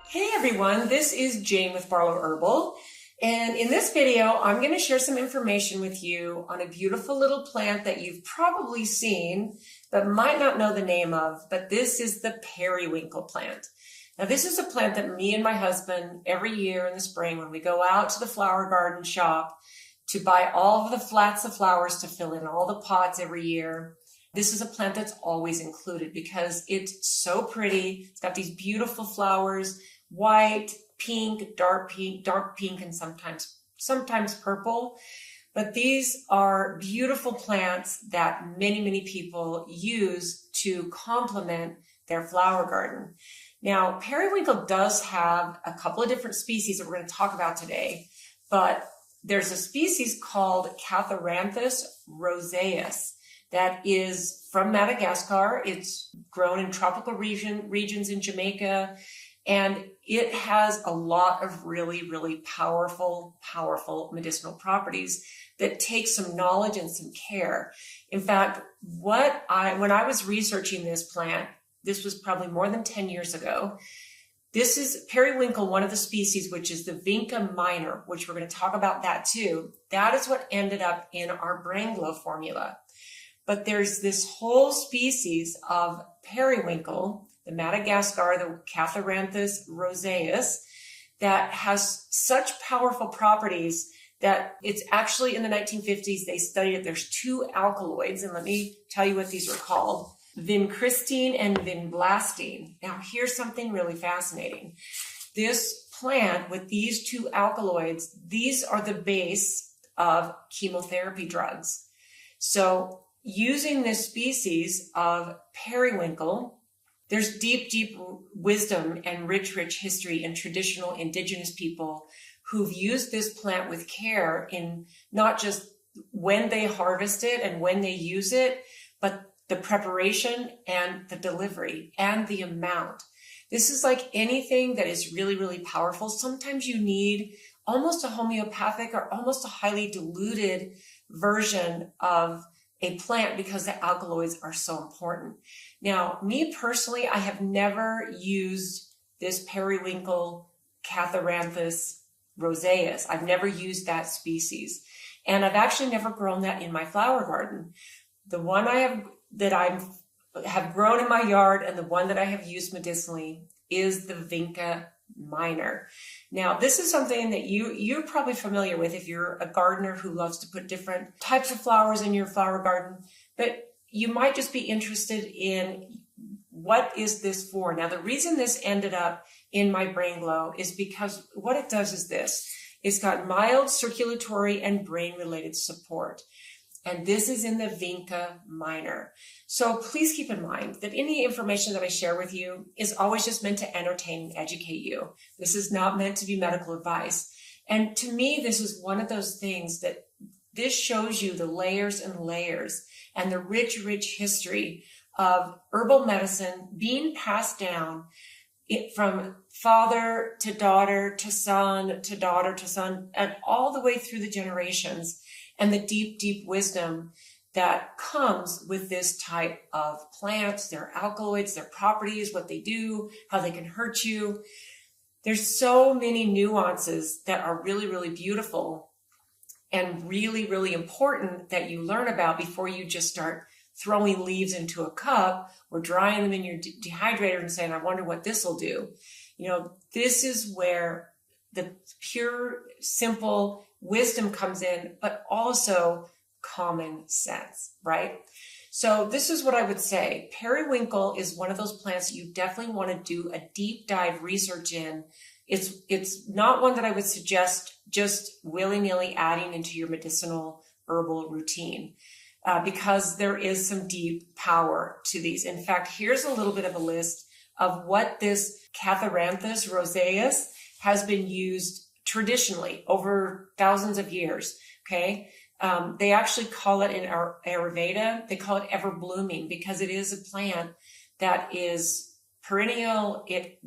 Hey everyone, this is Jane with Barlow Herbal, and in this video I'm going to share some information with you on a beautiful little plant that you've probably seen but might not know the name of, but this is the periwinkle plant. Now this is a plant that me and my husband every year in the spring when we go out to the flower garden shop to buy all of the flats of flowers to fill in all the pots every year. This is a plant that's always included because it's so pretty. It's got these beautiful flowers, white, pink, dark pink, and sometimes purple. But these are beautiful plants that many people use to complement their flower garden. Now, periwinkle does have a couple of different species that we're going to talk about today, but there's a species called Catharanthus roseus that is from Madagascar. It's grown in tropical regions in Jamaica, and it has a lot of really powerful medicinal properties that take some knowledge and some care. In fact, when I was researching this plant, this was probably more than 10 years ago. This is periwinkle, one of the species, which is the Vinca minor, which we're going to talk about that too. That is what ended up in our Brain Glow formula. But there's this whole species of periwinkle, the Madagascar, the Catharanthus roseus, that has such powerful properties that it's actually in the 1950s, they studied it. There's two alkaloids, and let me tell you what these are called: vincristine and vinblastine. Now, here's something really fascinating. This plant with these two alkaloids, these are the base of chemotherapy drugs. So using this species of periwinkle, there's deep wisdom and rich history in traditional indigenous people who've used this plant with care in not just when they harvest it and when they use it, but the preparation and the delivery and the amount. This is like anything that is really powerful. Sometimes you need almost a homeopathic or almost a highly diluted version of a plant because the alkaloids are so important. Now, me personally, I have never used this periwinkle Catharanthus roseus. I've never used that species. And I've actually never grown that in my flower garden. The one that I have grown in my yard and the one that I have used medicinally is the Vinca minor. Now, this is something that you're probably familiar with if you're a gardener who loves to put different types of flowers in your flower garden, but you might just be interested in what is this for. Now, the reason this ended up in my Brain Glow is because what it does is this. It's got mild circulatory and brain-related support. And this is in the Vinca minor. So please keep in mind that any information that I share with you is always just meant to entertain and educate you. This is not meant to be medical advice. And to me, this is one of those things that this shows you the layers and layers and the rich history of herbal medicine being passed down from father to daughter to son to daughter to son, and all the way through the generations, and the deep wisdom that comes with this type of plants, their alkaloids, their properties, what they do, how they can hurt you. There's so many nuances that are really beautiful and really important that you learn about before you just start throwing leaves into a cup or drying them in your dehydrator and saying, I wonder what this will do. You know, this is where the pure, simple wisdom comes in, but also common sense, right? So this is what I would say. Periwinkle is one of those plants that you definitely want to do a deep dive research in. It's not one that I would suggest just willy-nilly adding into your medicinal herbal routine because there is some deep power to these. In fact, here's a little bit of a list of what this Catharanthus roseus has been used traditionally over thousands of years, okay? They actually call it in Ayurveda, they call it ever blooming because it is a plant that is perennial. It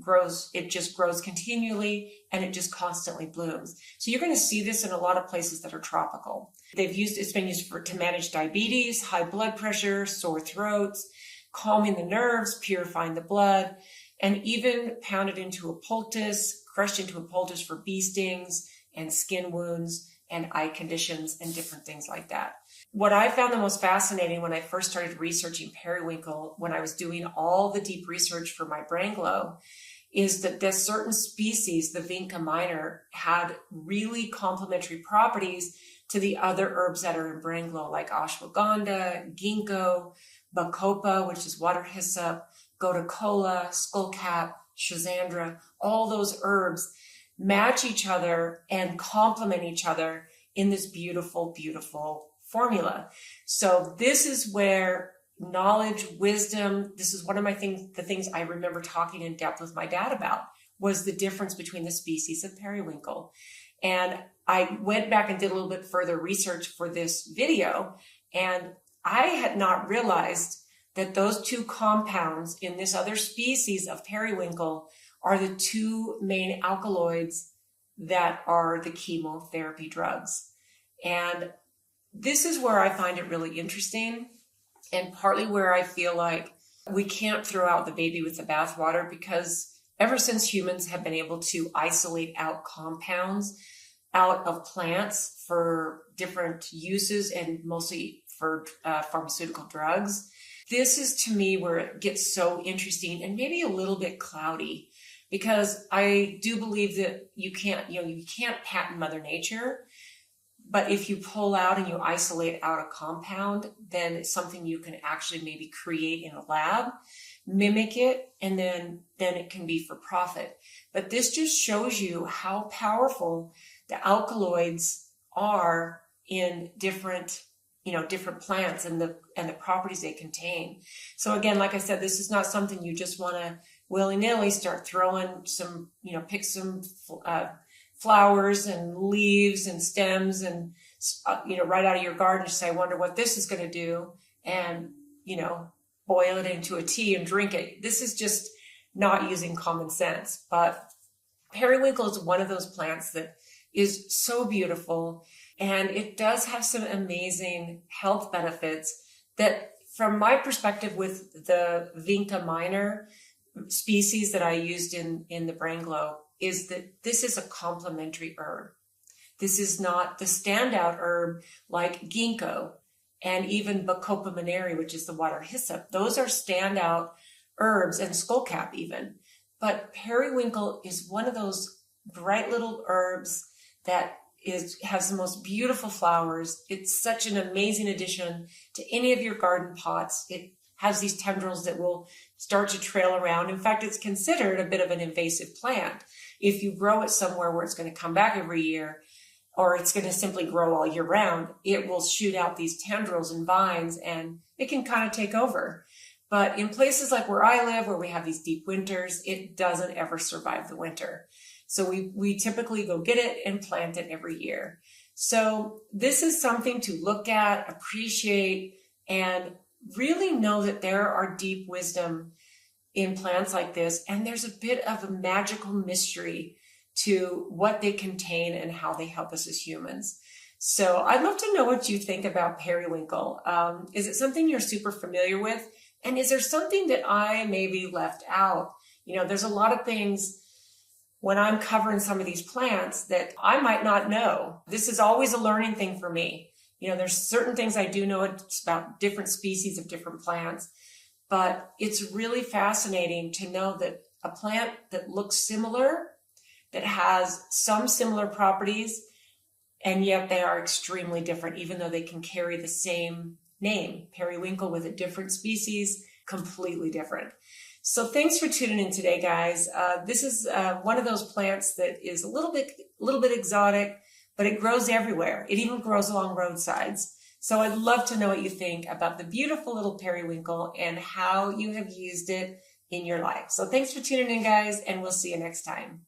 just grows continually and it just constantly blooms. So you're going to see this in a lot of places that are tropical. It's been used to manage diabetes, high blood pressure, sore throats. calming the nerves, purifying the blood, and even pounded into a poultice, crushed into a poultice for bee stings and skin wounds and eye conditions and different things like that. What I found the most fascinating when I first started researching periwinkle, when I was doing all the deep research for my brain glow, is that this certain species, the Vinca minor, had really complementary properties to the other herbs that are in brain glow, like ashwagandha, ginkgo, bacopa, which is water hyssop, gotukola, skullcap, schizandra. All those herbs match each other and complement each other in this beautiful, beautiful formula. So this is where knowledge, wisdom, this is one of the things I remember talking in depth with my dad about, was the difference between the species of periwinkle. And I went back and did a little bit further research for this video, and I had not realized that those two compounds in this other species of periwinkle are the two main alkaloids that are the chemotherapy drugs. And this is where I find it really interesting, and partly where I feel like we can't throw out the baby with the bathwater, because ever since humans have been able to isolate out compounds out of plants for different uses and mostly for pharmaceutical drugs, this is to me where it gets so interesting and maybe a little bit cloudy, because I do believe that you can't patent Mother Nature. But if you pull out and you isolate out a compound, then it's something you can actually maybe create in a lab, mimic it, and then it can be for profit. But this just shows you how powerful the alkaloids are in different plants and the properties they contain. So again, like I said, this is not something you just want to willy-nilly start throwing some, pick some flowers and leaves and stems and, right out of your garden, just say, I wonder what this is going to do, and, boil it into a tea and drink it. This is just not using common sense. But periwinkle is one of those plants that is so beautiful, and it does have some amazing health benefits that, from my perspective with the Vinca minor species that I used in the brain glow, is that this is a complementary herb. This is not the standout herb like ginkgo and even bacopa monnieri, which is the water hyssop. Those are standout herbs, and skullcap even. But periwinkle is one of those bright little herbs that has the most beautiful flowers. It's such an amazing addition to any of your garden pots. It has these tendrils that will start to trail around. In fact, it's considered a bit of an invasive plant. If you grow it somewhere where it's going to come back every year, or it's going to simply grow all year round, it will shoot out these tendrils and vines, and it can kind of take over. But in places like where I live, where we have these deep winters, it doesn't ever survive the winter. So we typically go get it and plant it every year. So this is something to look at, appreciate, and really know that there are deep wisdom in plants like this. And there's a bit of a magical mystery to what they contain and how they help us as humans. So I'd love to know what you think about periwinkle. Is it something you're super familiar with? And is there something that I maybe left out? There's a lot of things when I'm covering some of these plants that I might not know. This is always a learning thing for me. There's certain things I do know about different species of different plants, but it's really fascinating to know that a plant that looks similar, that has some similar properties, and yet they are extremely different, even though they can carry the same name, periwinkle, with a different species, completely different. So thanks for tuning in today, guys. This is one of those plants that is a little bit exotic, but it grows everywhere. It even grows along roadsides. So I'd love to know what you think about the beautiful little periwinkle and how you have used it in your life. So thanks for tuning in, guys, and we'll see you next time.